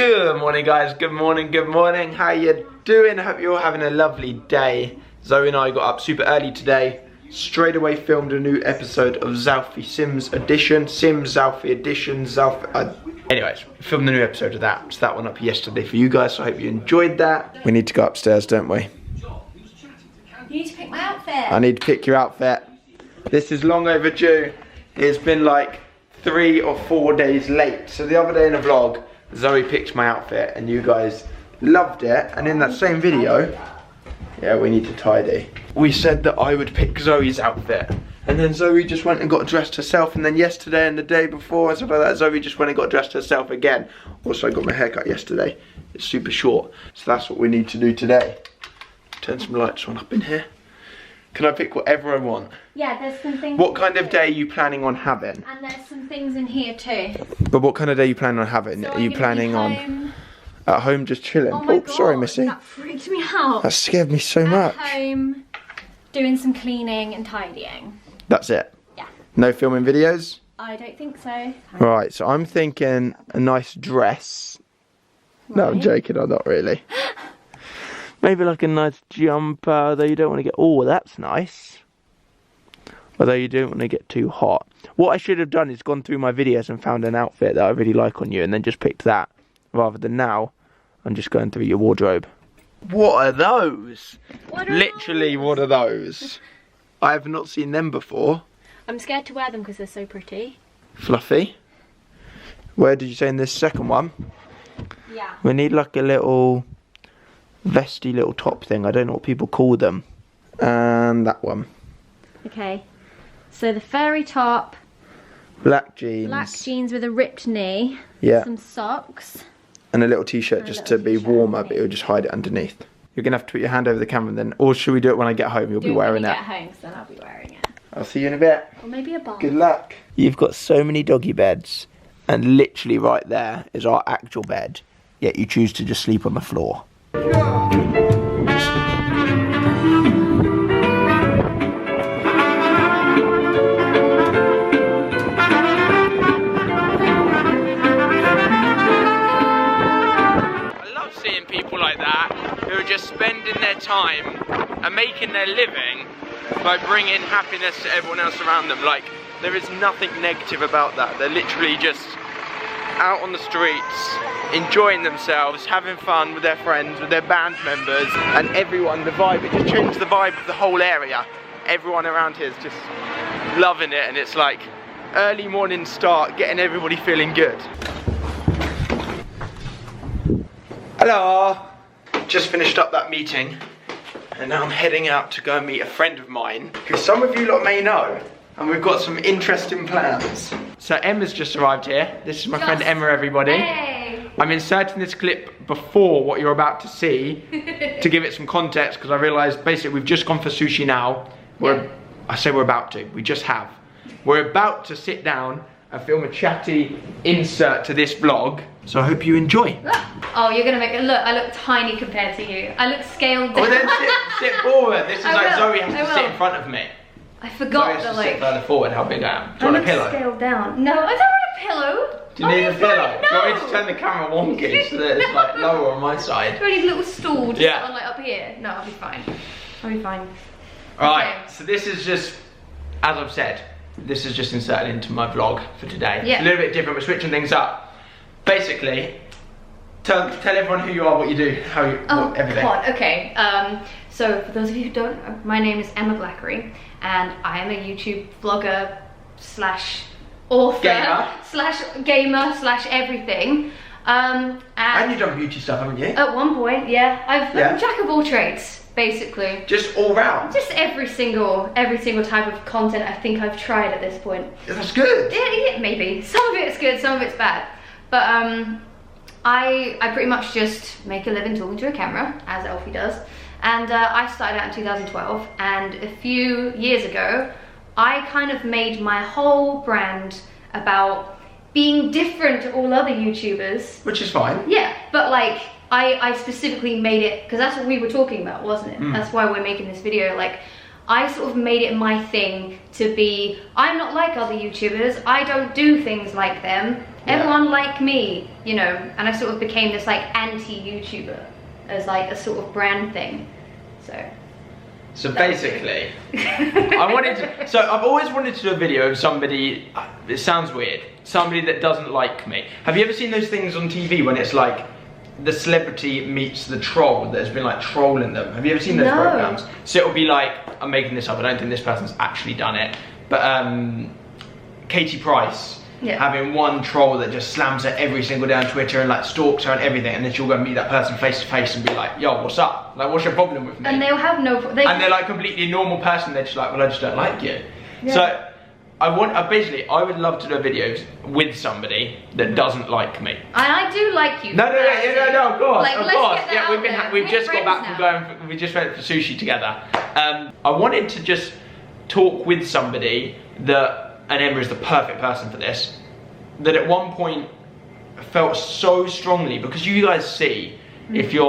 Good morning, guys. Good morning, good morning. How you doing? I hope you're all having a lovely day. Zoe and I got up super early today. Straight away filmed a new episode of Zalfie Sims Edition. Sims Zalfie Edition. Anyways, filmed a new episode of that. So that one up yesterday for you guys, so I hope you enjoyed that. We need to go upstairs, don't we? You need to pick my outfit. I need to pick your outfit. This is long overdue. It's been like 3 or 4 days late. So the other day in a vlog, Zoe picked my outfit and you guys loved it. And in that same video, yeah, we need to tidy. We said that I would pick Zoe's outfit. And then Zoe just went and got dressed herself. And then yesterday and the day before and stuff like that, Zoe just went and got dressed herself again. Also, I got my haircut yesterday. It's super short. So that's what we need to do today. Turn some lights on up in here. Can I pick whatever I want? Yeah, there's some things. What kind of day are you planning on having? And there's some things in here too. But what kind of day are you planning on having? So are you planning on at home just chilling? Oh my God, sorry, Missy. that freaked me out. That scared me so much. At home, doing some cleaning and tidying. That's it? Yeah. No filming videos? I don't think so. Right, so I'm thinking a nice dress. Right. No, I'm joking, I'm not really. Maybe like a nice jumper, although you don't want to get... Oh, that's nice. Although you don't want to get too hot. What I should have done is gone through my videos and found an outfit that I really like on you and then just picked that. Rather than now, I'm just going through your wardrobe. What are those? Literally, what are those? I have not seen them before. I'm scared to wear them because they're so pretty. Fluffy. Where did you say in this second one? Yeah. We need like a little... vesty little top thing. I don't know what people call them. And that one. Okay. So the furry top. Black jeans. Black jeans with a ripped knee. Yeah. Some socks. And a little t-shirt just to be warmer, but it'll just hide it underneath. You're going to have to put your hand over the camera and then, or should we do it when I get home? You'll be wearing it. When you get home, so then I'll be wearing it. I'll see you in a bit. Or maybe a bar. Good luck. You've got so many doggy beds. And literally right there is our actual bed. Yet you choose to just sleep on the floor. Just spending their time and making their living by bringing happiness to everyone else around them. Like, there is nothing negative about that. They're literally just out on the streets, enjoying themselves, having fun with their friends, with their band members, and everyone, the vibe, it just changed the vibe of the whole area. Everyone around here is just loving it, and it's like early morning start, getting everybody feeling good. Hello! Just finished up that meeting and now I'm heading out to go and meet a friend of mine who some of you lot may know, and we've got some interesting plans. So Emma's just arrived here. This is my friend Emma, everybody. Hey. I'm inserting this clip before what you're about to see to give it some context, because I realised basically we've just gone for sushi now. I say we're about to, we just have. We're about to sit down and film a chatty insert to this vlog. So I hope you enjoy. Oh, you're gonna make it look. I look tiny compared to you. I look scaled down. Well, then sit forward. This is like Zoe has to sit in front of me. I forgot Zoe that, has to sit further forward. How big I am. Do you want a pillow? Scaled down. No, I don't want a pillow. Do you need a pillow? No. Do you want me to turn the camera wonky so that it's like lower on my side? Do I need a little stool just Yeah. on, like up here? No, I'll be fine. I'll be fine. Alright, Okay. so this is just, as I've said, this is just inserted into my vlog for today. Yeah. It's a little bit different. We're switching things up. Basically, tell everyone who you are, what you do, how you, everything. God, okay. So for those of you who don't, my name is Emma Blackery, and I am a YouTube vlogger slash author slash gamer slash everything. And you've done beauty stuff, haven't you? At one point, yeah. I'm a jack of all trades, basically. Just all round? Just every single type of content I think I've tried at this point. That's good. Yeah, maybe. Some of it's good, some of it's bad. But I pretty much just make a living talking to a camera, as Elfie does. And I started out in 2012, and a few years ago, I kind of made my whole brand about being different to all other YouTubers. Which is fine. Yeah, but like, I specifically made it, because that's what we were talking about, wasn't it? That's why we're making this video. Like, I sort of made it my thing to be, I'm not like other YouTubers, I don't do things like them, Everyone like me, you know, and I sort of became this like anti-YouTuber as like a sort of brand thing. So basically, so I've always wanted to do a video of somebody, it sounds weird, somebody that doesn't like me. Have you ever seen those things on TV when it's like the celebrity meets the troll that's been like trolling them? Have you ever seen those programs? So it'll be like, I'm making this up, I don't think this person's actually done it, but Katie Price having one troll that just slams her every single day on Twitter and like stalks her and everything, and then she'll go and meet that person face to face and be like, yo, what's up? Like, what's your problem with me? And they'll have no and they're like completely normal person, they're just like, well, I just don't like you. So I would love to do videos with somebody that doesn't like me. And I do like you. No, of course, like, of course. Yeah, we've just got back from we just went for sushi together. I wanted to just talk with somebody that, and Emma is the perfect person for this, that at one point felt so strongly, because you guys see, if you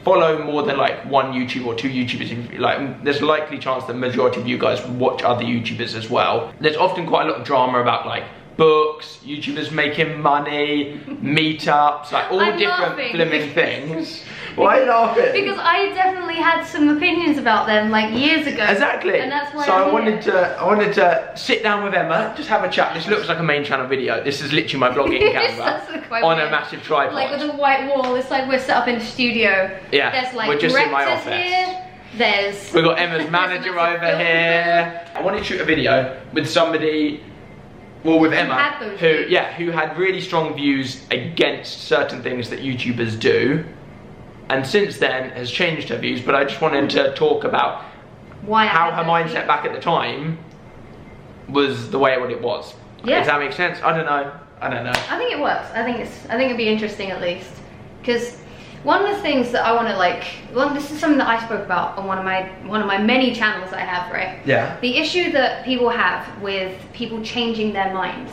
follow more than like one YouTuber or two YouTubers, like there's a likely chance that the majority of you guys watch other YouTubers as well. There's often quite a lot of drama about like books, YouTubers making money, meetups, like all different flimming things. Why are you laughing? Because I definitely had some opinions about them like years ago. Exactly. And that's why so I wanted to sit down with Emma, just have a chat. This looks like a main channel video. This is literally my vlogging camera on a massive tripod. Like with a white wall. It's like we're set up in a studio. Yeah. There's like we're just in my office. Here. We've got Emma's manager over here. I wanted to shoot a video with somebody, well, with Emma, who had really strong views against certain things that YouTubers do, and since then has changed her views. But I just wanted to talk about how her mindset back at the time was the way it was. Yeah. Does that make sense? I don't know. I think it works. I think it'd be interesting at least, because one of the things that I want to this is something that I spoke about on one of my many channels that I have, right? Yeah. The issue that people have with people changing their minds.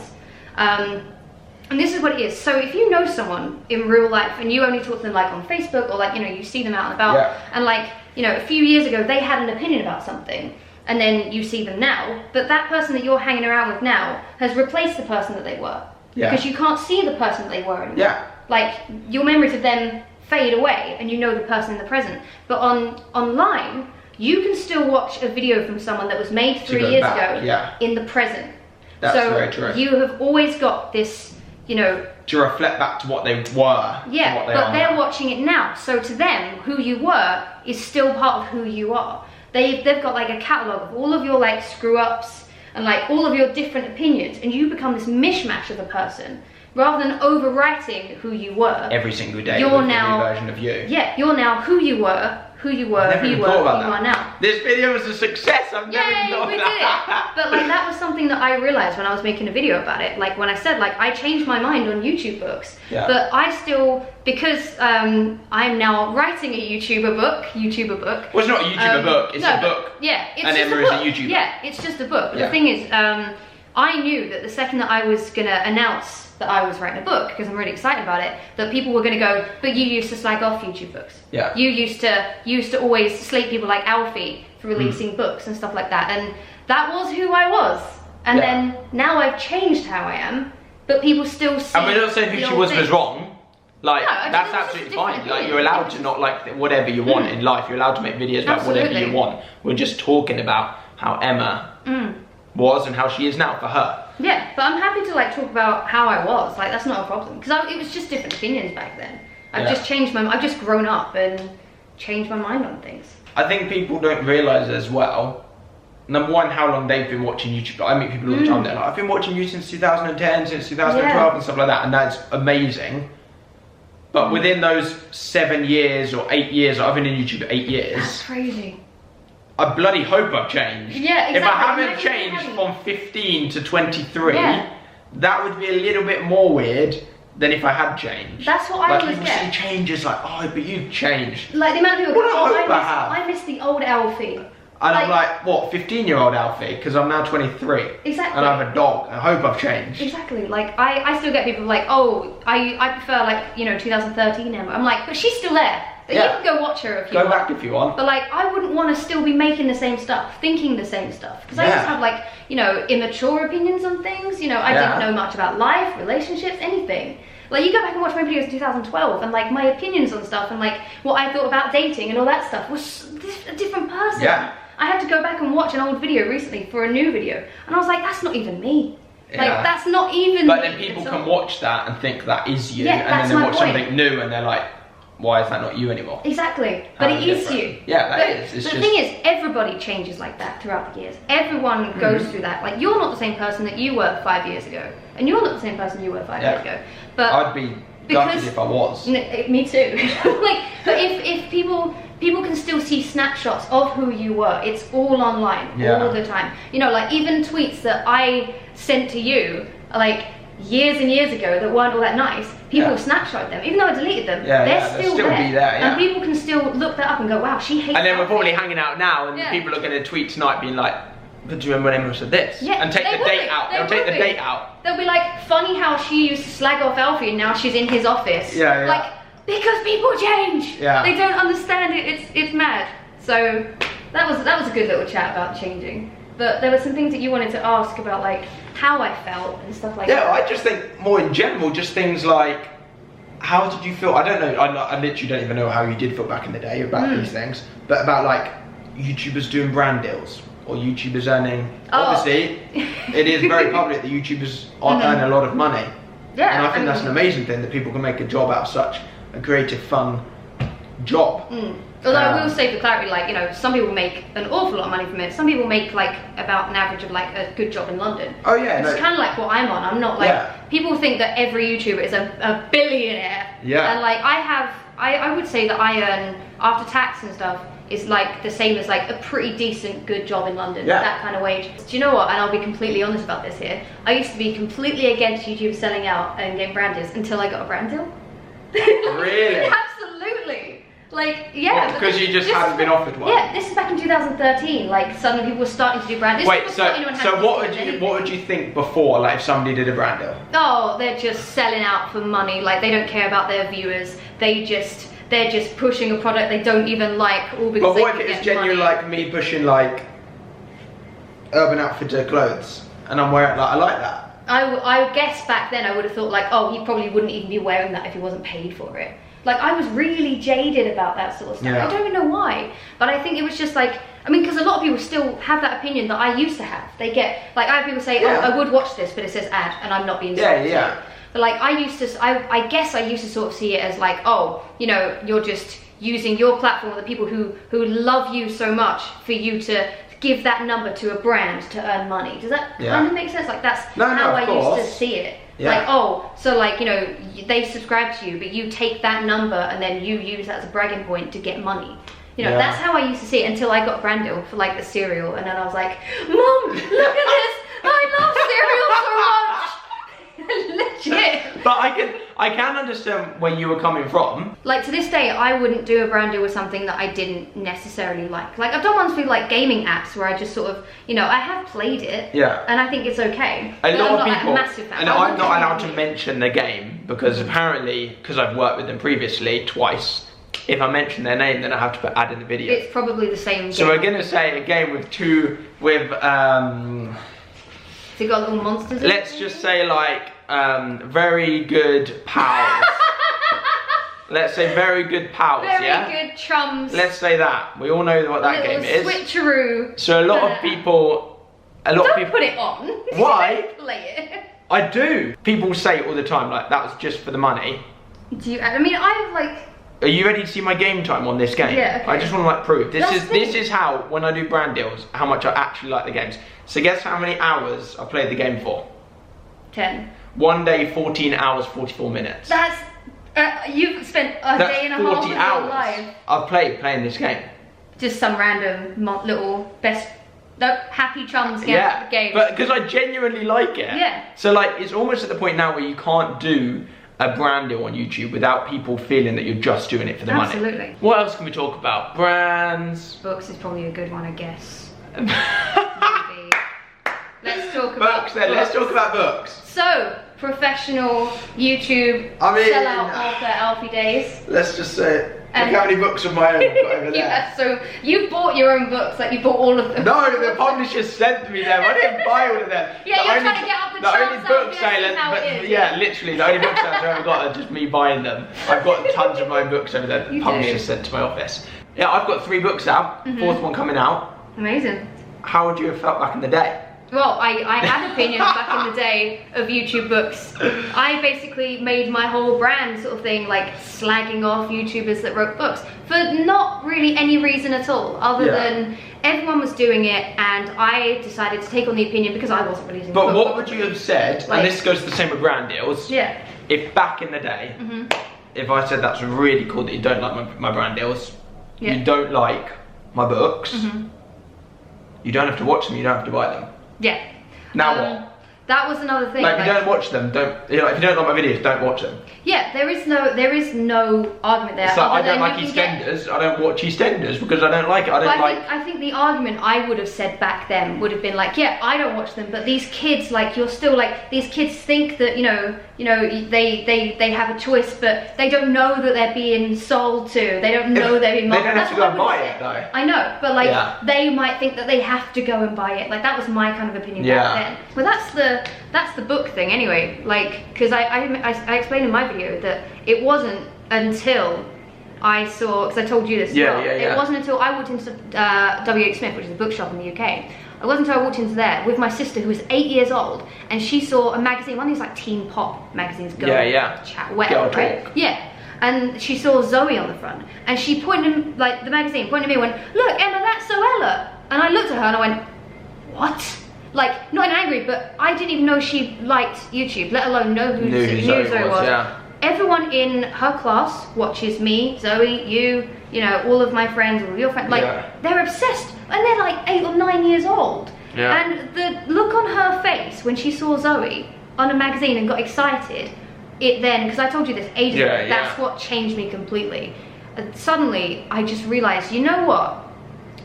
And this is what it is. So if you know someone in real life and you only talk to them like on Facebook, or like, you know, you see them out and about, and like, you know, a few years ago they had an opinion about something, and then you see them now, but that person that you're hanging around with now has replaced the person that they were. Yeah. Because you can't see the person that they were anymore. Yeah. Like, your memories of them fade away and you know the person in the present. But online, you can still watch a video from someone that was made 3 years ago in the present. That's very true. You have always got this, you know, to reflect back to what they were. Yeah, but they're watching it now. So to them, who you were is still part of who you are. They've got like a catalogue of all of your like screw ups and like all of your different opinions, and you become this mishmash of a person. Rather than overwriting who you were every single day, you're now a new version of you. Yeah, you're now who you are now. This video was a success. I've never thought we did it. But like, that was something that I realized when I was making a video about it. Like, when I said, like, I changed my mind on YouTube books, but I still, because I'm now writing a YouTuber book. Well, it's not a YouTuber book, it's a book. Yeah, it's and just Emma is a YouTuber. Yeah, it's just a book. But the thing is, I knew that the second that I was gonna announce that I was writing a book, because I'm really excited about it, that people were going to go, but you used to slag off YouTube books. Yeah. You used to always slate people like Alfie for releasing books and stuff like that, and that was who I was. And then now I've changed how I am, but people still see. And we're not saying who she was wrong. Like, no, that's absolutely fine. Like, you're allowed to not like whatever you want in life. You're allowed to make videos about whatever you want. We're just talking about how Emma was and how she is now for her. Yeah, but I'm happy to like talk about how I was. Like, that's not a problem, because it was just different opinions back then. I've just changed I've just grown up and changed my mind on things. I think people don't realise as well, number one, how long they've been watching YouTube. I meet people all the time, they're like, I've been watching you since 2010, since 2012 and stuff like that, and that's amazing. But within those 7 years or 8 years, I've been in YouTube 8 years. That's crazy. I bloody hope I've changed. Yeah, exactly. If I haven't changed from 15 to 23, that would be a little bit more weird than if I had changed. That's what I always get. People see changes like, oh, but you've changed. Like, the amount of people go, I miss the old Alfie. And I'm like, what, 15-year-old Alfie? Because I'm now 23. Exactly. And I have a dog. I hope I've changed. Exactly. Like, I still get people like, oh, I prefer, like, you know, 2013 Emma. I'm like, but she's still there. You can go watch her if you want. Go back if you want. But like, I wouldn't want to still be making the same stuff, thinking the same stuff. Because I just have like, you know, immature opinions on things. You know, I didn't know much about life, relationships, anything. Like, you go back and watch my videos in 2012 and like my opinions on stuff and like what I thought about dating and all that stuff was a different person. Yeah. I had to go back and watch an old video recently for a new video. And I was like, that's not even me. Yeah. Like, that's not even But then people can watch that and think that is you. And then they watch something new and they're like, why is that not you anymore? Exactly. But it is you. Yeah, that is. It's the thing is, everybody changes like that throughout the years. Everyone goes through that. Like, you're not the same person that you were 5 years ago. And you're not the same person you were 5 years ago. But I'd be gutted if I was. Me too. Like, but if people can still see snapshots of who you were, it's all online all the time. You know, like even tweets that I sent to you, like years and years ago that weren't all that nice, people snapshot them, even though I deleted them, they'll still be there. And people can still look that up and go, wow, she hates And then we're probably hanging out now and people are going to tweet tonight being like, but do you remember when Emma said this? Yeah, and take the date out. They'll take the date out. They'll be like, funny how she used to slag off Alfie and now she's in his office. Yeah, yeah. Like, because people change. Yeah. They don't understand it. It's mad. So that was a good little chat about changing. But there were some things that you wanted to ask about, like how I felt and stuff like that. Yeah, I just think more in general, just things like, how did you feel? I don't know. I literally don't even know how you did feel back in the day about these things, but about like YouTubers doing brand deals or YouTubers earning. Obviously, it is very public that YouTubers earn a lot of money. Yeah, and I think that's an amazing thing that people can make a job out of such a creative, fun job. Although I will say for clarity, like, you know, some people make an awful lot of money from it. Some people make like about an average of like a good job in London. Oh yeah, it's kind of like what I'm on. I'm not like people think that every YouTuber is a billionaire. Yeah. And like I would say that I earn after tax and stuff is like the same as like a pretty decent good job in London. Yeah. That kind of wage. Do you know what? And I'll be completely honest about this here. I used to be completely against YouTube selling out and getting brand deals until I got a brand deal. Really? Absolutely. Like, yeah. Because you just hadn't been offered one. Yeah, this is back in 2013. Like, suddenly people were starting to do brand deals. Wait, so what would you think before, like, if somebody did a brand deal? Oh, they're just selling out for money. Like, they don't care about their viewers. They're just pushing a product they don't even like, all because But what if it's genuinely like me pushing like Urban Outfitter clothes, and I'm wearing like I like that. I guess back then I would have thought like, oh, he probably wouldn't even be wearing that if he wasn't paid for it. Like, I was really jaded about that sort of stuff. I don't even know why, but I think it was just like, I mean, because a lot of people still have that opinion that I used to have. They get, like, I have people say, oh, I would watch this, but it says ad, and I'm not being sold. But like, I guess I used to sort of see it as like, oh, you know, you're just using your platform, the people who love you so much for you to give that number to a brand to earn money. Does that kind of make sense? Like, that's how I used to see it. Like, oh, so like, you know, they subscribe to you, but you take that number and then you use that as a bragging point to get money. You know, that's how I used to see it until I got a brand deal for like a cereal, and then I was like, Mom, look at this! I love cereal so much! Legit. But I can understand where you were coming from. Like, to this day, I wouldn't do a brand deal with something that I didn't necessarily like. Like, I've done ones with like gaming apps where I just sort of, you know, I have played it. Yeah. And I think it's okay. A lot of people, and I'm not allowed to mention the game because apparently, because I've worked with them previously twice, if I mention their name, then I have to put ad in the video. It's probably the same game. So we're gonna say a game with So you got little monsters. Let's just say like very good pals. Let's say very good pals. Very good chums. Let's say that. We all know what that game is. Switcheroo. So a lot of people. Don't put it on. Why? Play it. I do. People say it all the time, like that was just for the money. Do you? I mean, I like. Are you ready to see my game time on this game? Yeah, okay. I just want to like prove. This is how, when I do brand deals, how much I actually like the games. So guess how many hours I've played the game for? 10. 1 day, 14 hours, 44 minutes. That's, you've spent a day and a half of your life. I've playing this game. Just some random little happy chums game. But because I genuinely like it. Yeah. So like, it's almost at the point now where you can't do a brand deal on YouTube without people feeling that you're just doing it for the money. Absolutely. What else can we talk about? Brands. Books is probably a good one, I guess. Maybe. Let's talk about books then. Let's talk about books. So, professional YouTube sellout of their Alfie days. Let's just say it. And look how many books of my own I've got over there. Yeah, so you bought your own books, like you bought all of them. No, the publisher sent me them. I didn't buy all of them. Yeah, you're trying to get up the charts. only book sale, yeah, literally, the only book sales I've ever got are just me buying them. I've got tons of my own books over there. The publisher sent to my office. Yeah, I've got 3 books out. 4th one coming out. Amazing. How would you have felt back in the day? Well, I had opinions back in the day of YouTube books. I basically made my whole brand sort of thing, like slagging off YouTubers that wrote books for not really any reason at all, other than everyone was doing it, and I decided to take on the opinion because I wasn't releasing. But what would you have said? Like, and this goes the same with brand deals. Yeah. If back in the day, if I said that's really cool that you don't like my brand deals, you don't like my books, you don't have to watch them, you don't have to buy them. Yeah. Now what? That was another thing. Like, if you don't watch them, if you don't like my videos, don't watch them. Yeah, there is no argument there. So I don't like EastEnders. I don't watch EastEnders because I don't like it. I think the argument I would have said back then would have been like, yeah, I don't watch them, but these kids, like, you're still like, these kids think that they have a choice, but they don't know that they're being sold to. They don't know they're being marketed. They don't have to go and buy it though. I know, but like they might think that they have to go and buy it. Like, that was my kind of opinion back then. Well, that's the book thing anyway. Like, because I explained in my video that it wasn't until I saw, because I told you this as well. It wasn't until I walked into W.H. Smith, which is a bookshop in the UK. It wasn't until I walked into there with my sister, who was 8 years old, and she saw a magazine, one of these like teen pop magazines, chat, whatever, right? Yeah. And she saw Zoe on the front, and she pointed, like, the magazine pointed at me and went, "Look, Emma, that's Zoella." And I looked at her and I went, "What?" Like, not angry, but I didn't even know she liked YouTube, let alone know who Zoe was. Yeah. Everyone in her class watches me, Zoe, you know, all of my friends, all of your friends, like, they're obsessed, and they're like 8 or 9 years old. Yeah. And the look on her face when she saw Zoe on a magazine and got excited, it then, because I told you this ages ago, that's what changed me completely. And suddenly, I just realized, you know what?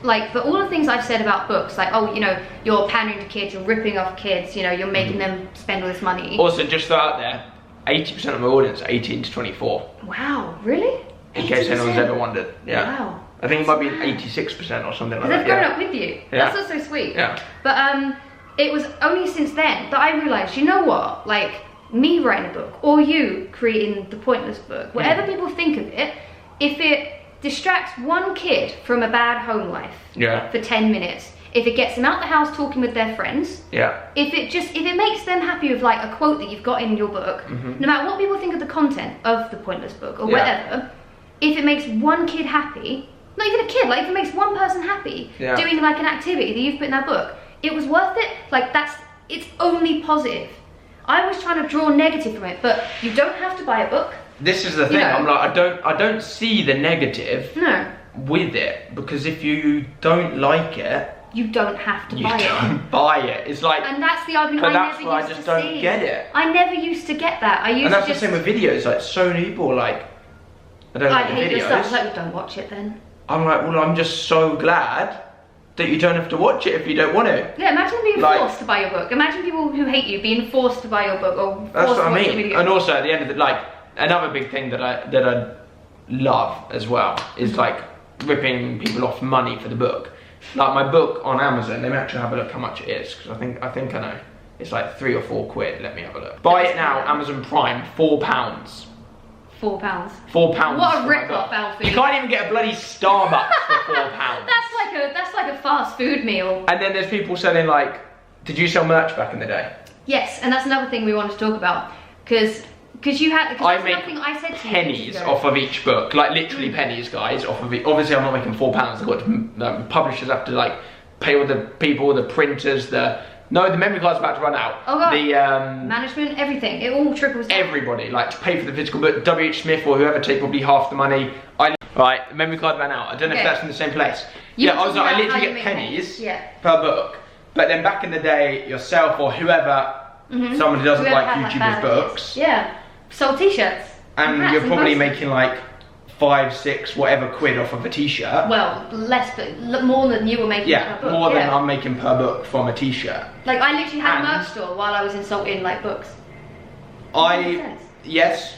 Like, for all the things I've said about books, like, oh, you know, you're pandering to kids, you're ripping off kids, you know, you're making them spend all this money. Also, just throw out there, 80% of my audience are 18 to 24. Wow, really? In case anyone's ever wondered. Yeah. Wow. I think it might be 86% or something like that. They've grown up with you. That's also sweet. Yeah. But it was only since then that I realized, you know what? Like, me writing a book, or you creating the Pointless book, whatever people think of it, if it distracts one kid from a bad home life for 10 minutes, if it gets them out the house talking with their friends, if it makes them happy with like a quote that you've got in your book, no matter what people think of the content of the Pointless book or whatever, if it makes one kid happy, not even a kid, like if it makes one person happy doing like an activity that you've put in that book, it was worth it. Like, it's only positive. I was trying to draw negative from it, but you don't have to buy a book. This is the thing, I'm like, I don't see the negative with it, because if you don't like it, you don't have to buy it. You don't buy it. It's like, and that's the argument I just don't get it. I never used to get that. And that's the same with videos. Like, so many people are like, I don't like hate videos. Your stuff. Like, don't watch it then. I'm like, well, I'm just so glad that you don't have to watch it if you don't want to. Yeah, imagine being forced to buy your book. Imagine people who hate you being forced to buy your book or forced that's what to I watch mean. your video. And also, at the end of the, like, another big thing that I love as well is like ripping people off money for the book. Like, my book on Amazon, let me actually have a look how much it is, because I think I know. It's like 3 or 4 quid. Let me have a look. Buy it now, Amazon Prime, £4. £4. £4. What a rip-off, Alfie. You can't even get a bloody Starbucks for £4. That's like a fast food meal. And then there's people selling, like, did you sell merch back in the day? Yes, and that's another thing we wanted to talk about, because you had. I make pennies off of each book, like literally pennies, guys, off of it. Obviously, I'm not making £4. I've got to, publishers have to like pay all the people, the printers, the memory card's about to run out. Oh god. The management, everything, it all trickles down. Everybody, like, to pay for the physical book. W.H. Smith or whoever take probably half the money. Right, the memory card ran out. I don't know if that's in the same place. I literally get pennies per book. But then back in the day, yourself or whoever, someone who doesn't like YouTubers' books. Yeah. Sold t-shirts. And you're probably making like 5, 6, whatever quid off of a t-shirt. Well, less, but more than you were making per book. More than I'm making per book from a t-shirt. Like, I literally had a merch store while I was insulting like books. Yes,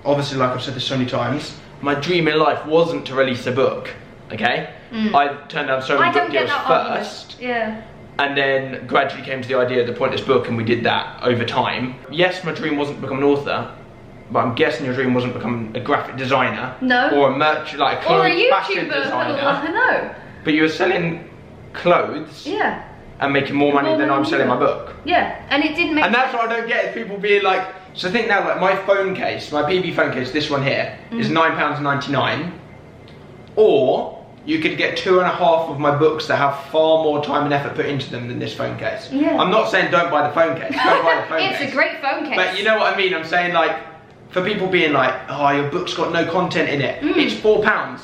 obviously, like I've said this so many times, my dream in life wasn't to release a book, okay? I turned down so many book deals first. Yeah. And then gradually came to the idea of the Pointless Book, and we did that over time. Yes, my dream wasn't to become an author, but I'm guessing your dream wasn't to become a graphic designer. No. Or a merch, like a or a clothes fashion YouTuber. designer. No. But you were selling clothes. Yeah. And making more money than I'm selling my book. Yeah, and it didn't make And that's what I don't get, is people being like, so think now, like my phone case, my PB phone case, this one here, is £9.99. Or you could get 2.5 of my books that have far more time and effort put into them than this phone case. Yeah. I'm not saying don't buy the phone case, don't buy the phone it's case. a great phone case. But you know what I mean, I'm saying like, for people being like, oh, your book's got no content in it, it's £4.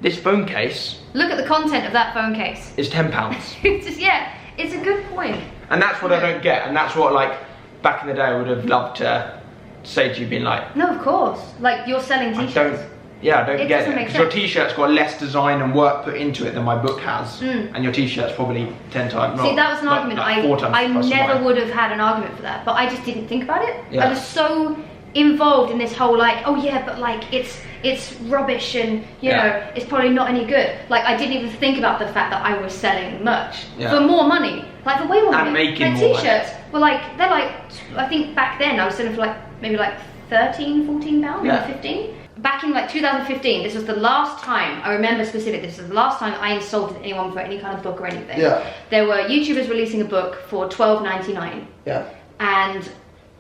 This phone case... Look at the content of that phone case. Is £10. It's just, yeah, it's a good point. And that's what I don't get, and that's what, like, back in the day I would have loved to say to you, being like... No, of course. Like, you're selling t-shirts. I don't get it. Because your sense. t-shirt's got less design and work put into it than my book has. And your t-shirt's probably 10 times... See, that was an argument. Like 4 times I plus never mine. would have had an argument for that, but I just didn't think about it. Yeah. I was so involved in this whole, like, oh yeah, but like, it's rubbish and, you know, it's probably not any good. Like, I didn't even think about the fact that I was selling merch for more money. Like, for way more money. And making like, more t-shirts were like, they're like, I think back then I was selling for like, maybe like 13, 14 pounds, maybe 15. Back in like 2015, this was the last time, I remember specifically, this was the last time I insulted anyone for any kind of book or anything. Yeah. There were YouTubers releasing a book for $12.99. Yeah. And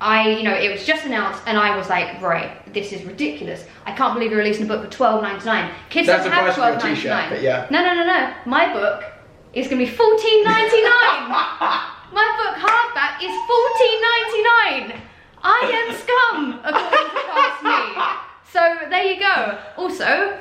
it was just announced, and I was like, right, this is ridiculous. I can't believe you're releasing a book for $12.99. Kids don't have $12.99. But yeah. No. My book is going to be $14.99. My book hardback is $14.99. I am scum, according to Past Me. So there you go. Also,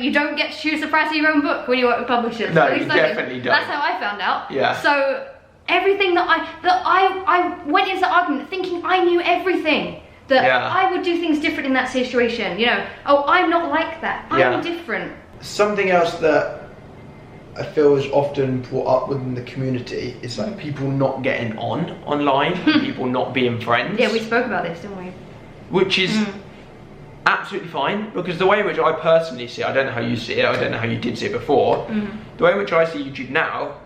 you don't get to choose the price of your own book when you work with publishers. No, you definitely don't. That's how I found out. Yeah. So everything that I went into the argument thinking I knew everything. That I would do things different in that situation. You know, oh, I'm not like that. I'm different. Something else that I feel is often brought up within the community is like people not getting online, people not being friends. Yeah, we spoke about this, didn't we? Which is absolutely fine, because the way in which I personally see it, I don't know how you see it, I don't know how you did see it before, the way in which I see YouTube now,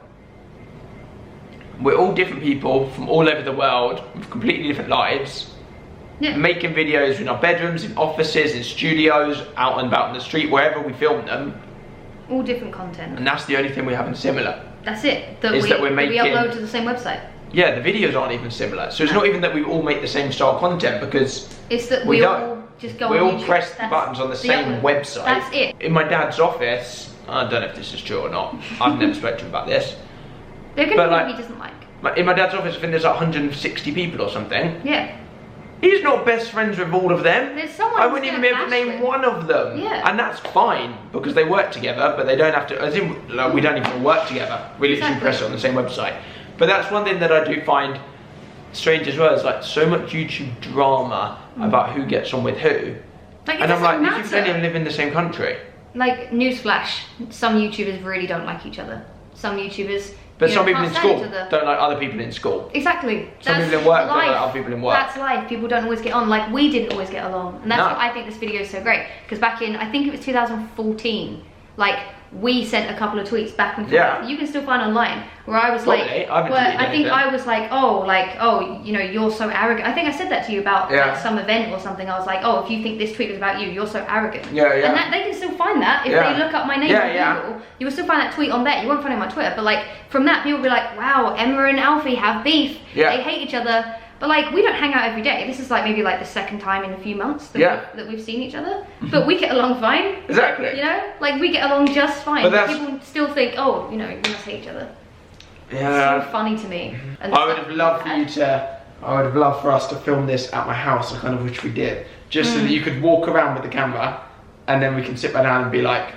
we're all different people from all over the world with completely different lives, making videos in our bedrooms, in offices, in studios, out and about in the street, wherever we film them. All different content. And that's the only thing we have in similar. That's it. That we upload to the same website. Yeah, the videos aren't even similar. So it's not even that we all make the same style content, because it's that we all just go on all YouTube. press the buttons on the same website. That's it. In my dad's office, I don't know if this is true or not, I've never spoken to him about this. There are going to be people he doesn't like. In my dad's office, I think there's like 160 people or something. Yeah. He's not best friends with all of them. There's someone I wouldn't even be able to name one of them. Yeah. And that's fine, because they work together, but they don't have to, as in, like, we don't even work together. We literally press it on the same website. But that's one thing that I do find strange as well, is like so much YouTube drama about who gets on with who. Like, and I'm like, these people don't even live in the same country. Like, newsflash, some YouTubers really don't like each other. Some YouTubers, but some people in school don't like other people in school. Exactly. Some people in work don't like other people in work. That's life. People don't always get on. Like, we didn't always get along. And that's why I think this video is so great. Because back in, I think it was 2014, like, we sent a couple of tweets back and forth. Yeah. You can still find online where I was like, I was like, oh, you know, you're so arrogant. I think I said that to you about like, some event or something. I was like, oh, if you think this tweet was about you, you're so arrogant. Yeah, yeah. And that, they can still find that if they look up my name on Google. You will still find that tweet on there. You won't find it on my Twitter, but like from that, people will be like, wow, Emma and Alfie have beef. Yeah. They hate each other. But like, we don't hang out every day. This is like maybe like the second time in a few months that we've seen each other. But we get along fine. Exactly. You know, like we get along just fine. But people still think, oh, you know, you must hate each other. Yeah. It's so funny to me. And I would have loved for you to, I would have loved for us to film this at my house. I kind of wish we did. Just so that you could walk around with the camera and then we can sit back down and be like,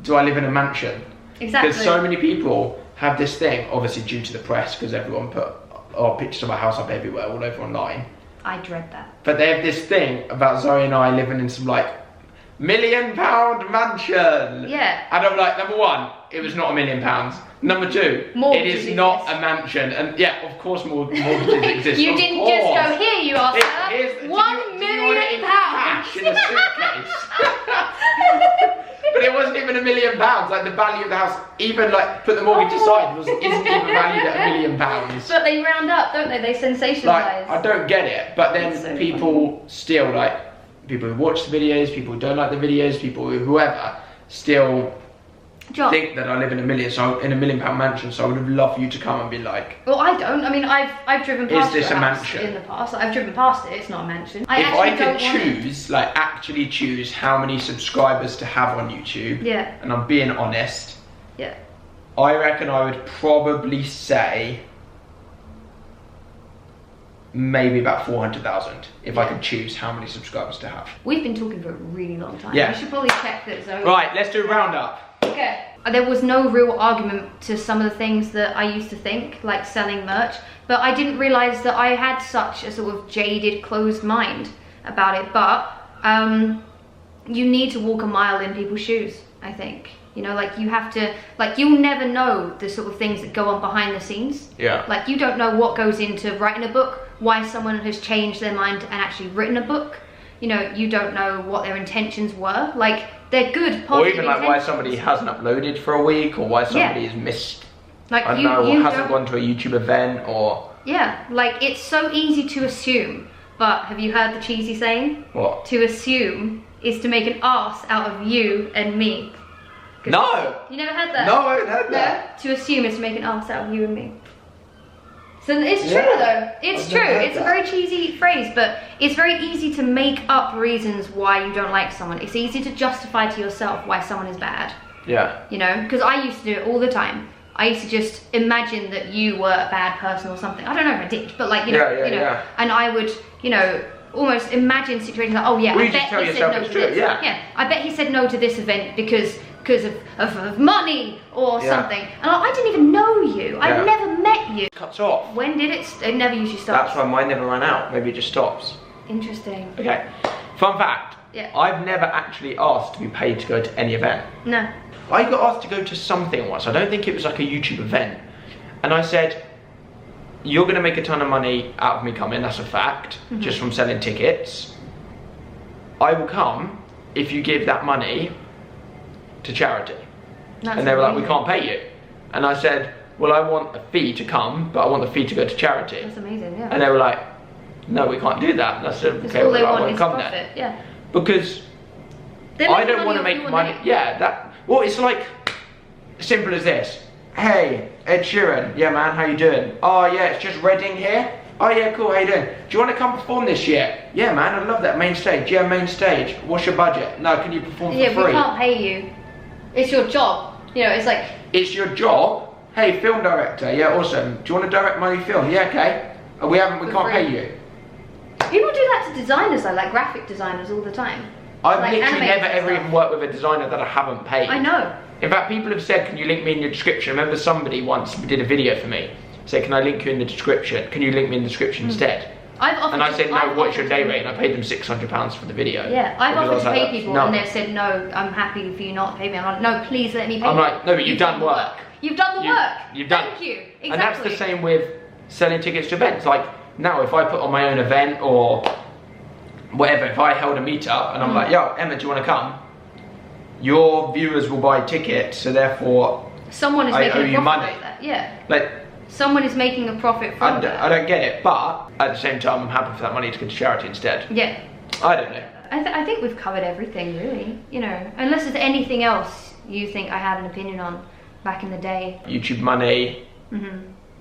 do I live in a mansion? Exactly. Because so many people have this thing, obviously due to the press, because everyone put pictures of our house up everywhere, all over online. I dread that. But they have this thing about Zoe and I living in some like £1 million mansion. Yeah. And I'm like, number one, it was not £1 million. Number two, mortgages it is not a mansion. And yeah, of course mortgages exist. You didn't just go, here you are, sir. £1 million. Cash in a suitcase. million pounds. Like the value of the house, even like put the mortgage aside, isn't even valued at £1 million. But they round up, don't they? They sensationalise. Like, I don't get it. But then So people still like, people who watch the videos, people who don't like the videos, people who whoever, still think that I live in a £1 million mansion, so I would have loved you to come and be like, well, I don't. I mean, I've driven past is this your a house mansion? in the past. I've driven past it. It's not a mansion. If I could choose, like actually choose how many subscribers to have on YouTube, yeah, and I'm being honest, yeah, I reckon I would probably say maybe about 400,000 if I could choose how many subscribers to have. We've been talking for a really long time. Yeah. We should probably check that Zoe. Right, let's do a roundup. Okay. There was no real argument to some of the things that I used to think, like selling merch, but I didn't realise that I had such a sort of jaded, closed mind about it. But you need to walk a mile in people's shoes, I think. You know, like you have to, like you'll never know the sort of things that go on behind the scenes. Yeah. Like you don't know what goes into writing a book, why someone has changed their mind and actually written a book. You know, you don't know what their intentions were. Like, they're good, positive Or even like why intentions. somebody hasn't uploaded for a week, or why somebody has missed, like I don't know, or hasn't gone to a YouTube event, or... Yeah, like it's so easy to assume, but have you heard the cheesy saying? What? To assume is to make an arse out of you and me. No! You never heard that? No, I haven't heard that. No? To assume is to make an arse out of you and me. So it's true Yeah. though. It's I've true. never heard It's a that. very cheesy phrase, but it's very easy to make up reasons why you don't like someone. It's easy to justify to yourself why someone is bad. Yeah. You know, because I used to do it all the time. I used to just imagine that you were a bad person or something. I don't know if I did, but like, you know, Yeah. and I would, you know, almost imagine situations like, oh yeah, Well, I you just bet tell he said yourself no it's to true, this. yeah. I bet he said no to this event because of money or something. And I didn't even know you. I've never met you. Cuts off. When did it? It never usually stops. That's why mine never ran out. Maybe it just stops. Interesting. Okay. Fun fact. Yeah. I've never actually asked to be paid to go to any event. No. I got asked to go to something once. I don't think it was like a YouTube event. And I said, you're going to make a ton of money out of me coming, that's a fact, just from selling tickets. I will come if you give that money to charity. That's and they were like, we amazing. can't pay you. And I said, well, I want a fee to come, but I want the fee to go to charity. That's amazing, yeah. And they were like, no, we can't do that. And I said, Because okay, all well, they I want won't is come profit, then. yeah. Because They're I making don't want to off make your money. name. Yeah, that. Well, it's like simple as this. Hey, Ed Sheeran. Yeah, man, how you doing? Oh, yeah, it's just Reading here. Oh, yeah, cool. How you doing? Do you want to come perform this year? Yeah, man, I love that main stage. Yeah, main stage. What's your budget? No, can you perform for free? Yeah, we can't pay you. It's your job. You know, it's like. It's your job. Hey, film director. Yeah, awesome. Do you want to direct my new film? Yeah, okay. We can't free. pay you. People do that to designers though, like graphic designers all the time. I've Like literally animators never and ever stuff. even worked with a designer that I haven't paid. I know. In fact, people have said, can you link me in your description? I remember somebody once did a video for me. Said, can I link you in the description? Can you link me in the description instead? I've offered And I to- said, no, I've what's your offered day to- rate? And I paid them £600 for the video. Yeah, I've Because I offered was to like, pay people no. and they've said no, I'm happy for you not to pay me. I'm like, no, please let me pay I'm you. like, no, but you've done the work. You've done the work. You've done Thank you. Exactly. And that's the same with selling tickets to events. Like, now if I put on my own event or whatever, if I held a meetup and I'm like, yo, Emma, do you want to come? Your viewers will buy tickets, so therefore Someone is I making owe a you profit money. out of that. Yeah. like, Someone is making a profit from that. I don't get it, but at the same time, I'm happy for that money to go to charity instead. Yeah. I don't know. I think we've covered everything really, you know, unless there's anything else you think I had an opinion on back in the day. YouTube money,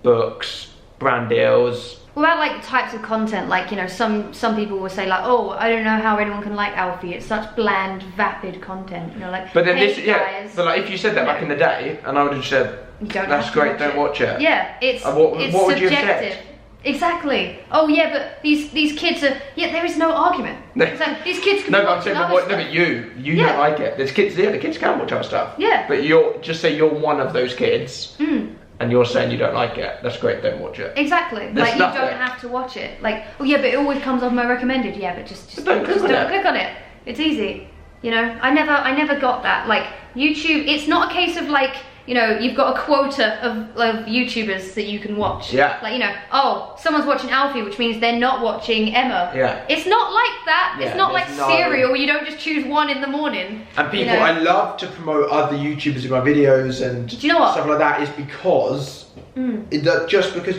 books, brand deals. What about like types of content? Like, you know, some people will say like, oh, I don't know how anyone can like Alfie. It's such bland, vapid content. You know, like. But then hey, this, yeah. guys, But like, if you said that back in the day, and I would have said, you don't that's have to great, watch don't watch it. Yeah, it's What would you have subjective. said? Exactly. Oh yeah, but these kids are. Yeah, there is no argument. Exactly. These kids can No, be but I'm watching saying, other no, stuff. but you Yeah. don't like it. There's kids, yeah, the kids can watch other stuff. Yeah. But just say you're one of those kids, and you're saying you don't like it. That's great, don't watch it. Exactly. There's Like you stuff don't there. have to watch it. Like, oh yeah, but it always comes up my recommended. Yeah, but just don't click on it. click on it. It's easy. You know, I never got that. Like YouTube, it's not a case of like, you know, you've got a quota of YouTubers that you can watch. Yeah. Like, you know, oh, someone's watching Alfie, which means they're not watching Emma. Yeah. It's not like that. Yeah, It's not there's like cereal. You don't just choose one in the morning. And people, you know? I love to promote other YouTubers in my videos and Do you know what? stuff like that, is because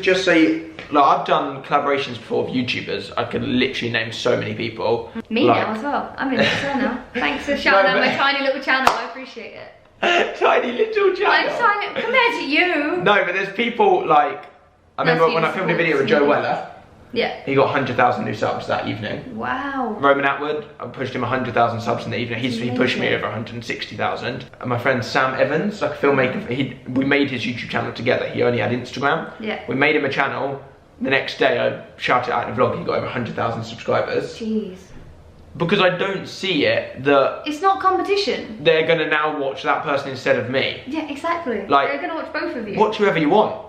just say, like, I've done collaborations before with YouTubers. I could literally name so many people. Me now as well. I'm in it now. Thanks for shouting out my tiny little channel. I appreciate it. Tiny little channel. I'm tiny compared to you. No, but there's people like, I remember when I filmed a video with Joe Weller. Yeah. He got 100,000 new subs that evening. Wow. Roman Atwood, I pushed him 100,000 subs in the evening. He pushed me over 160,000. And my friend Sam Evans, like a filmmaker, we made his YouTube channel together. He only had Instagram. Yeah. We made him a channel. The next day I shouted out in a vlog, he got over 100,000 subscribers. Jeez. Because I don't see it that it's not competition. they're gonna now watch that person instead of me. Yeah, exactly. Like, they're gonna watch both of you. Watch whoever you want.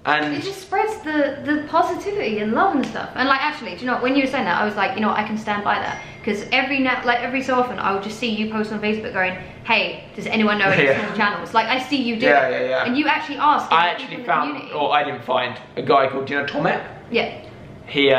And it just spreads the positivity and love and stuff. And like, actually, do you know what, when you were saying that, I was like, you know what, I can stand by that. Because every so often I would just see you post on Facebook going, hey, does anyone know any small channels? Like, I see you do it. Yeah. And you actually ask. I actually found, or I didn't find, a guy called, do you know Tomet? Yeah. He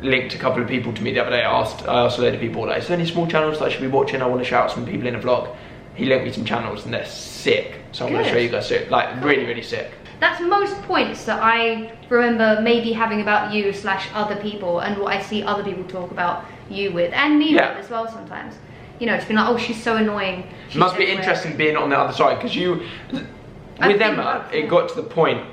linked a couple of people to me the other day. I asked a load of people, like, is there any small channels that I should be watching? I want to shout out some people in a vlog. He linked me some channels and they're sick. So I'm going to show you guys, like, really, really sick. That's most points that I remember maybe having about you / other people, and what I see other people talk about you with, and me with as well sometimes. You know, it's been like, oh, she's so annoying. It must be interesting being on the other side, because with Emma, it got to the point,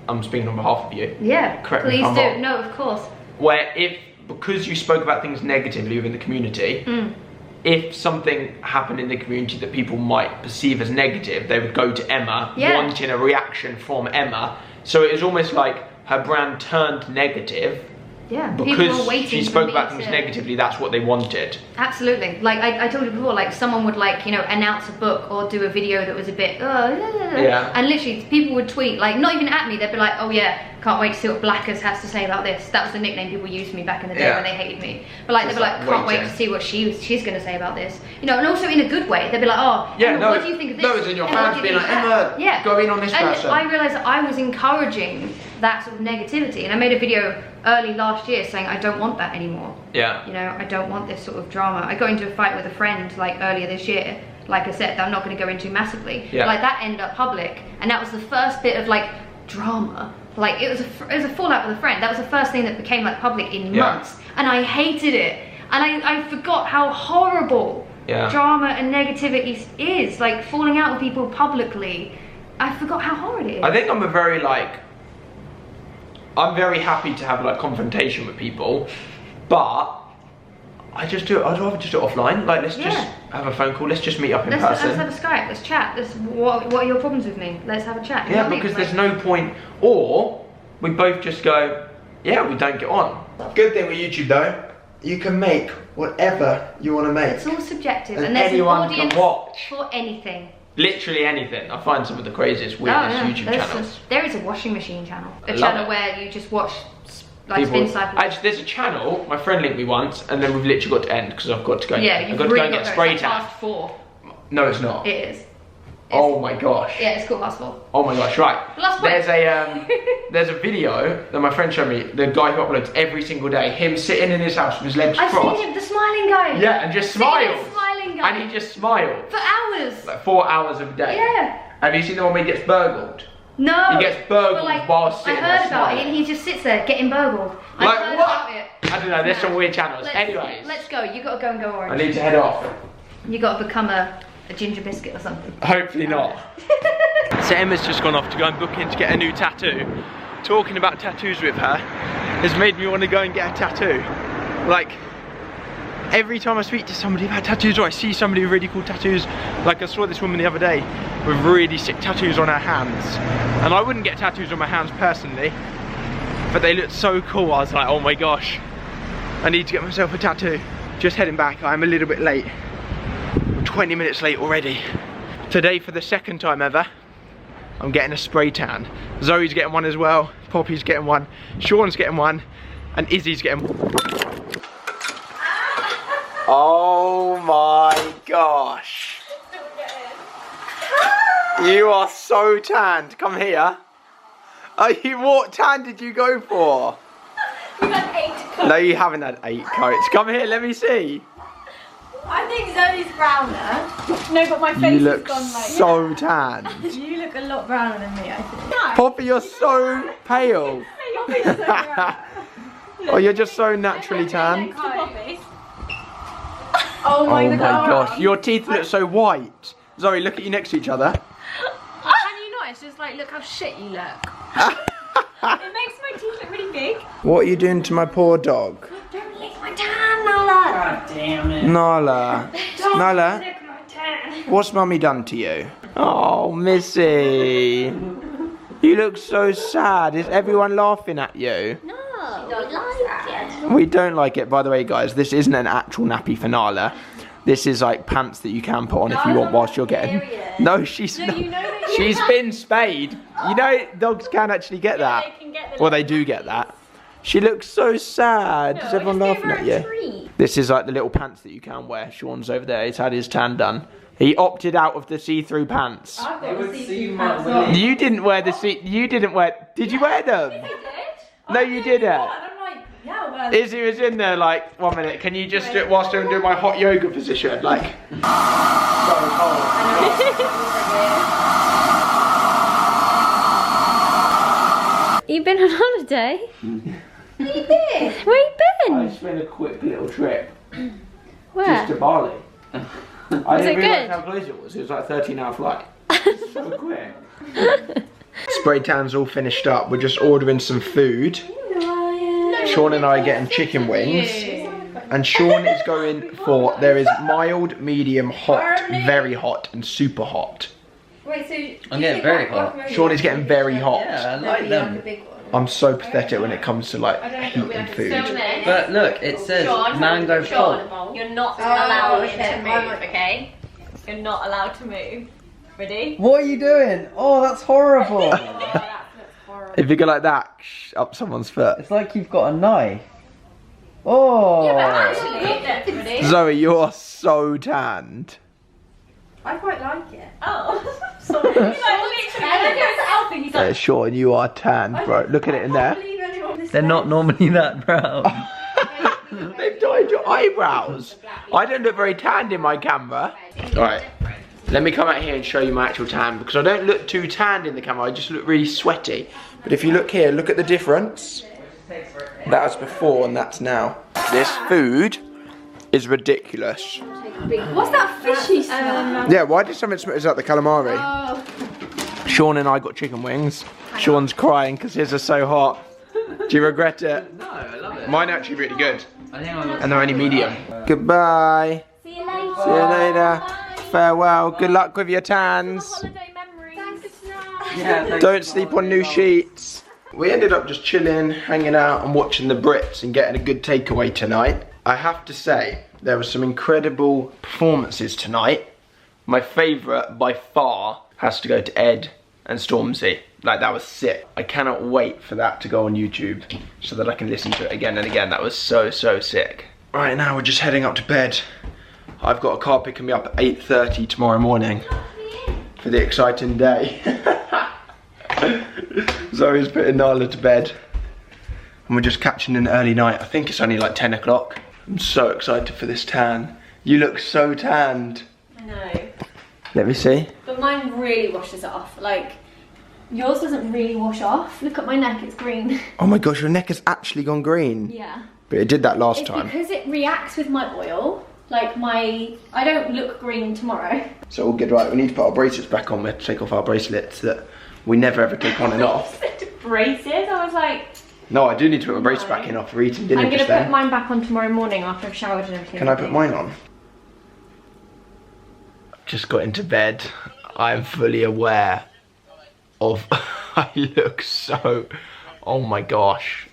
I'm speaking on behalf of you. Yeah, correct me if please I'm do. wrong, No, of course. Where because you spoke about things negatively within the community, if something happened in the community that people might perceive as negative, they would go to Emma, wanting a reaction from Emma. So it was almost like her brand turned negative. Yeah, because she spoke about things negatively, that's what they wanted. Absolutely. Like I told you before, like someone would, like, you know, announce a book or do a video that was a bit and literally people would tweet, like, not even at me, they'd be like, oh yeah, can't wait to see what Blackers has to say about this. That was the nickname people used me back in the day when they hated me. But like, they'd be like, can't wait to see what she's gonna say about this. You know, and also in a good way. They'd be like, oh, Emma, what do you think of this? No, it's in your fans being like, Emma, go in on this person. And I realised that I was encouraging that sort of negativity, and I made a video early last year saying I don't want that anymore. Yeah. You know, I don't want this sort of drama. I got into a fight with a friend like earlier this year, like I said, that I'm not going to go into massively. Yeah. Like that ended up public, and that was the first bit of like drama. Like it was a fallout with a friend. That was the first thing that became like public in months, and I hated it. And I forgot how horrible drama and negativity is. Like falling out with people publicly. I forgot how horrid it is. I think I'm I'm very happy to have like confrontation with people, but I'd rather just do it offline. Like, let's just have a phone call. Let's just meet up in person. Let's have a Skype. Let's chat. What are your problems with me? Let's have a chat. Yeah, because there's no point. Or we both just go, yeah, we don't get on. Good thing with YouTube though, you can make whatever you want to make. It's all subjective, and there's an audience for anything. Literally anything. I find some of the craziest, weirdest YouTube channels. There is a washing machine channel. A channel where you just watch like people, spin cycles. Actually, there's a channel, my friend linked me once, and then we've literally got to end because I've got to go. Yeah, I've got to go and get spray tan. Past 4. No, it's not. It is. Oh my gosh. Yeah, it's called past 4. Oh my gosh, right. There's a video that my friend showed me, the guy who uploads every single day, him sitting in his house with his legs crossed. I've seen him, the smiling guy. Yeah, and just smiles. Smiling guy. And he just smiled. For hours. Like 4 hours a day. Yeah. Have you seen the one where he gets burgled? No. He gets burgled while sitting there. I heard about it, and he just sits there getting burgled. Like what? I don't know, there's some weird channels. Anyways. Let's go, you gotta go and go orange. I need to head off. You gotta become a ginger biscuit or something. Hopefully not. So Emma's just gone off to go and book in to get a new tattoo. Talking about tattoos with her has made me want to go and get a tattoo. Like, every time I speak to somebody about tattoos, or I see somebody with really cool tattoos, like I saw this woman the other day with really sick tattoos on her hands. And I wouldn't get tattoos on my hands personally, but they looked so cool. I was like, oh my gosh, I need to get myself a tattoo. Just heading back, I'm a little bit late. 20 minutes late already. Today, for the second time ever, I'm getting a spray tan. Zoe's getting one as well, Poppy's getting one, Sean's getting one, and Izzy's getting one. Oh my gosh. You are so tanned. Come here. What tan did you go for? You've had 8 coats. No, you haven't had 8 coats. Come here, let me see. I think Zoe's browner. No, but my face You has look gone like so tanned. You look a lot browner than me, I think. Poppy, you're so pale. Your face is so brown. Oh, you're just so naturally tan. Oh my god. Gosh, your teeth look so white. Zoe, look at you next to each other. Can you not? It's just like, look how shit you look. It makes my teeth look really big. What are you doing to my poor dog? Don't lick my tan, Nala. God damn it. Nala. Nala, Lick my tan. what's mummy done to you? Oh, Missy. You look so sad. Is everyone laughing at you? No, we like it. We don't like it. By the way, guys, this isn't an actual nappy for Nala. This is like pants that you can put on if you want whilst you're getting. No, she's not. You know that She's been spayed. You know, dogs can actually get that. they can get the Well, they do get that. She looks so sad. Is everyone laughing at you? This is like the little pants that you can wear. Sean's over there. He's had his tan done. He opted out of the see-through pants. They would see my willy. You didn't wear the You didn't wear. Did you wear them? No, you didn't. I'm like, yeah, well. Izzy was in there like, 1 minute, can you just do it whilst I'm doing my hot yoga position? Like, so cold. You've been on holiday? Where you been? Where you been? I just made a quick little trip. Where? Just to Bali. I Was didn't it realise good? how close it was. It was like a 13-hour flight. So quick. Spray tan's all finished up. We're just ordering some food. Sean and I are getting chicken wings. And Sean is going for, there is mild, medium, hot, very hot, and super hot. Wait, so I'm getting very hot. Sean is getting very hot. Yeah, I like them. I'm so pathetic when it comes to like heat and food. But look, it says mango pulp. You're not allowed to move, okay? You're not allowed to move. Ready? What are you doing? Oh, that's horrible. If you go like that, up someone's foot. It's like you've got a knife. Oh. Ready? Zoe, you're so tanned. I quite like it. Oh, sorry. He's like literally. He's like, Sean, you are tanned, bro. Look at it in there. They're not normally that brown. They've dyed your eyebrows. I don't look very tanned in my camera. Alright, let me come out here and show you my actual tan, because I don't look too tanned in the camera, I just look really sweaty. But if you look here, look at the difference. That was before and that's now. This food is ridiculous. what's that fishy smell? Yeah, why did something smell? Is that the calamari? Sean and I got chicken wings. Sean's crying because his are so hot. Do you regret it? No, I love it. Mine are actually really good. I think I And they're only medium. Goodbye. See you later. See you later. Farewell. Good luck with your tans. Holiday memories. Yeah, Don't sleep on new sheets. We ended up just chilling, hanging out and watching the Brits and getting a good takeaway tonight. I have to say, there were some incredible performances tonight. My favourite by far has to go to Ed and Stormzy. Like, that was sick. I cannot wait for that to go on YouTube so that I can listen to it again and again. That was so, so sick. Right now we're just heading up to bed. I've got a car picking me up at 8:30 tomorrow morning for the exciting day. Zoe's putting Nala to bed and we're just catching an early night. I think it's only like 10 o'clock. I'm so excited for this tan. You look so tanned. I know. Let me see. But mine really washes it off. Like, yours doesn't really wash off. Look at my neck, it's green. Oh my gosh, your neck has actually gone green. Yeah. But it did that last It's time. because it reacts with my oil. Like I don't look green tomorrow. So all good, right? We need to put our bracelets back on. We have to take off our bracelets that we never ever take on and off. Braces? I was like... No, I do need to put my braces back in after eating dinner I'm going just to put then. mine back on tomorrow morning after I've showered and everything. Can I put mine on? Just got into bed. I'm fully aware of I look so, oh my gosh.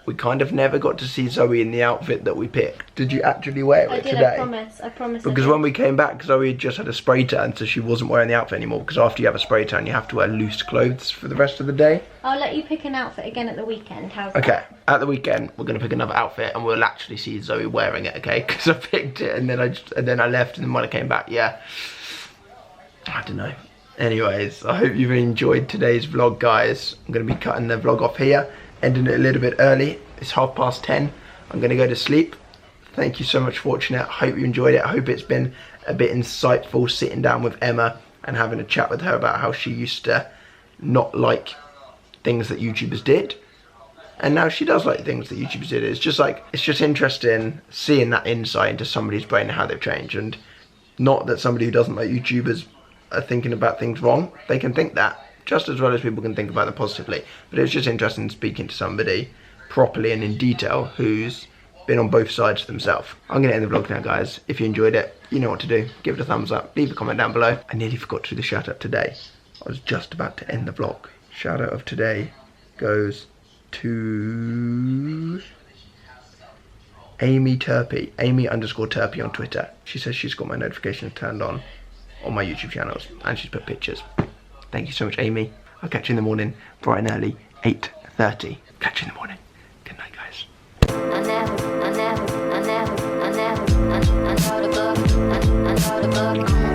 We kind of never got to see Zoe in the outfit that we picked. Did you actually wear it today? I promise. Because when we came back, Zoe had just had a spray tan, so she wasn't wearing the outfit anymore. Because after you have a spray tan, you have to wear loose clothes for the rest of the day. I'll let you pick an outfit again at the weekend. How's that? Okay, at the weekend, we're going to pick another outfit and we'll actually see Zoe wearing it, okay? Because I picked it and then I left, and then when I came back, yeah. I don't know. Anyways, I hope you've enjoyed today's vlog, guys. I'm going to be cutting the vlog off here, ending it a little bit early. It's 10:30. I'm going to go to sleep. Thank you so much for watching it. I hope you enjoyed it. I hope it's been a bit insightful sitting down with Emma and having a chat with her about how she used to not like things that YouTubers did, and now she does like things that YouTubers did. It's just interesting seeing that insight into somebody's brain and how they've changed. And not that somebody who doesn't like YouTubers are thinking about things wrong. They can think that just as well as people can think about them positively. But it's just interesting speaking to somebody properly and in detail who's been on both sides themselves. I'm going to end the vlog now, guys. If you enjoyed it, you know what to do. Give it a thumbs up. Leave a comment down below. I nearly forgot to do the shout out today. I was just about to end the vlog. Shout out of today goes to Amy Turpie, Amy_Turpie on Twitter. She says she's got my notifications turned on my YouTube channels, and she's put pictures. Thank you so much, Amy. I'll catch you in the morning, bright and early, 8:30. Catch you in the morning. Good night, guys. I know the book.